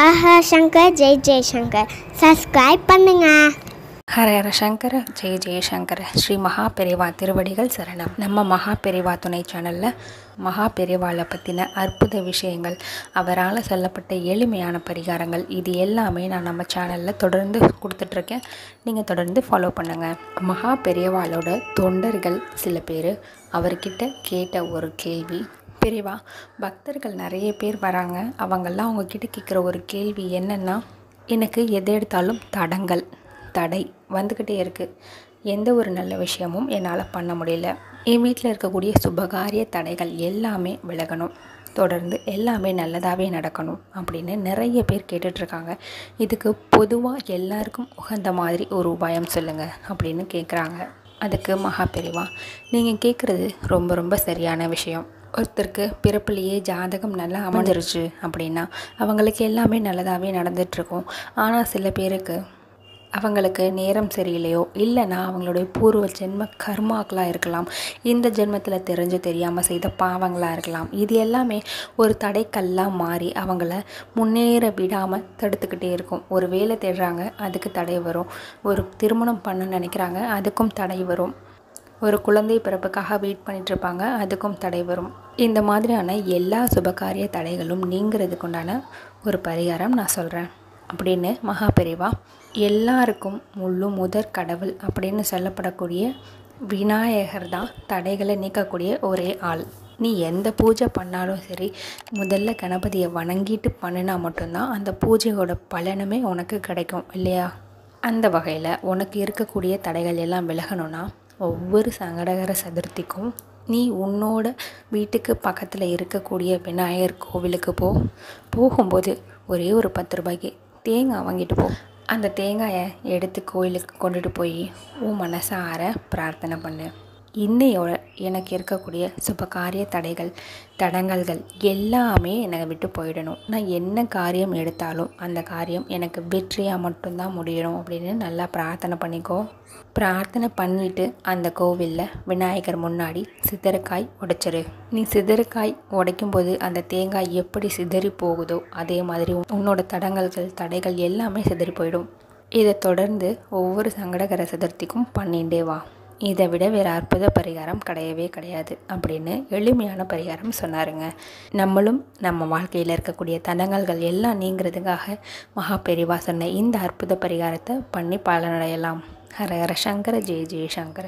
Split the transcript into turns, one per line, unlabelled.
ஆஹா Shankar Jai Jaishankar subscribe பண்ணுங்க.
ஹர ஹர சங்கர ஜெய ஜெயசங்கர. ஸ்ரீ மகா பெரிவா திருவடிகள் சரணம். நம்ம மகா பெரிவா துணை சேனலில் மகா பெரிவாளை பற்றின அற்புத விஷயங்கள், அவரால் சொல்லப்பட்ட எளிமையான பரிகாரங்கள், இது எல்லாமே நான் நம்ம சேனலில் தொடர்ந்து கொடுத்துட்ருக்கேன். நீங்கள் தொடர்ந்து ஃபாலோ பண்ணுங்கள். மகா பெரியவாளோட தொண்டர்கள் சில பேர் அவர்கிட்ட கேட்ட ஒரு கேள்வி, பெரியவா, பக்தர்கள் நிறைய பேர் வராங்க, அவங்கெல்லாம் அவங்கக்கிட்ட கேட்குற ஒரு கேள்வி என்னென்னா, எனக்கு எது எடுத்தாலும் தடை வந்துக்கிட்டே இருக்குது, எந்த ஒரு நல்ல விஷயமும் என்னால் பண்ண முடியல, என் வீட்டில் இருக்கக்கூடிய சுபகாரிய தடைகள் எல்லாமே விலகணும், தொடர்ந்து எல்லாமே நல்லதாகவே நடக்கணும் அப்படின்னு நிறைய பேர் கேட்டுட்ருக்காங்க. இதுக்கு பொதுவாக எல்லாருக்கும் உகந்த மாதிரி ஒரு உபாயம் சொல்லுங்கள் அப்படின்னு கேட்குறாங்க. அதுக்கு மகா பெரிவா, நீங்கள் கேட்குறது ரொம்ப ரொம்ப சரியான விஷயம். ஒருத்தருக்கு பிறப்புலேயே ஜாதகம் நல்லா அமைஞ்சிருச்சு அப்படின்னா அவங்களுக்கு எல்லாமே நல்லதாகவே நடந்துகிட்ருக்கும். ஆனால் சில பேருக்கு அவங்களுக்கு நேரம் சரியில்லையோ, இல்லைன்னா அவங்களுடைய பூர்வ ஜென்ம கர்மாக்களாக இருக்கலாம், இந்த ஜென்மத்தில் தெரிஞ்சு தெரியாமல் செய்த பாவங்களாக இருக்கலாம். இது எல்லாமே ஒரு தடைக்கல்லாக மாறி அவங்கள முன்னேற விடாமல் தடுத்துக்கிட்டே இருக்கும். ஒரு வேலை தேடுறாங்க, அதுக்கு தடை வரும். ஒரு திருமணம் பண்ண நினைக்கிறாங்க, அதுக்கும் தடை வரும். ஒரு குழந்தை பிறப்புக்காக வெயிட் பண்ணிகிட்ருப்பாங்க, அதுக்கும் தடை வரும். இந்த மாதிரியான எல்லா சுபகாரிய தடைகளும் நீங்கிறதுக்குண்டான ஒரு பரிகாரம் நான் சொல்கிறேன் அப்படின்னு மகா பெரிவா, எல்லாருக்கும் முதற் கடவுள் அப்படின்னு சொல்லப்படக்கூடிய விநாயகர் தான் தடைகளை நீக்கக்கூடிய ஒரே ஆள். நீ எந்த பூஜை பண்ணாலும் சரி, முதல்ல கணபதியை வணங்கிட்டு பண்ணினா மட்டும்தான் அந்த பூஜையோட பலனுமே உனக்கு கிடைக்கும் இல்லையா? அந்த வகையில் உனக்கு இருக்கக்கூடிய தடைகள் எல்லாம் விலகணும்னா ஒவ்வொரு சங்கடகர சதுர்த்திக்கும் நீ உன்னோட வீட்டுக்கு பக்கத்தில் இருக்கக்கூடிய விநாயகர் கோவிலுக்கு போகும்போது ஒரே ஒரு 10 ரூபாய்க்கு தேங்காய் வாங்கிட்டு போ. அந்த தேங்காயை எடுத்து கோயிலுக்கு கொண்டுட்டு போய் உன் மனசார பிரார்த்தனை பண்ணு. இன்னையோட எனக்கு இருக்கக்கூடிய சுபகாரிய தடங்கல்கள் எல்லாமே என்னை விட்டு போயிடணும். நான் என்ன காரியம் எடுத்தாலும் அந்த காரியம் எனக்கு வெற்றியாக மட்டும்தான் முடியணும் அப்படின்னு நல்லா பிரார்த்தனை பண்ணிக்கோ. பிரார்த்தனை பண்ணிவிட்டு அந்த கோவிலில் விநாயகர் முன்னாடி சிதறக்காய் உடைச்சிரு. நீ சிதறக்காய் உடைக்கும்போது அந்த தேங்காய் எப்படி சிதறி போகுதோ அதே மாதிரி உன்னோட தடைகள் எல்லாமே சிதறி போயிடும். இதை தொடர்ந்து ஒவ்வொரு சங்கடகர சதுர்த்திக்கும் பண்ணிகிட்டே வா. இதை விட வேறு அற்புத பரிகாரம் கிடையவே கிடையாது அப்படின்னு எளிமையான பரிகாரம் சொன்னாருங்க. நம்மளும் நம்ம வாழ்க்கையில் இருக்கக்கூடிய தடங்கல்கள் எல்லாம் நீங்கிறதுக்காக மகா பெரிவா சொன்ன இந்த அற்புத பரிகாரத்தை பண்ணி பலனடையலாம். ஹர ஹர சங்கர ஜெய ஜெய சங்கர.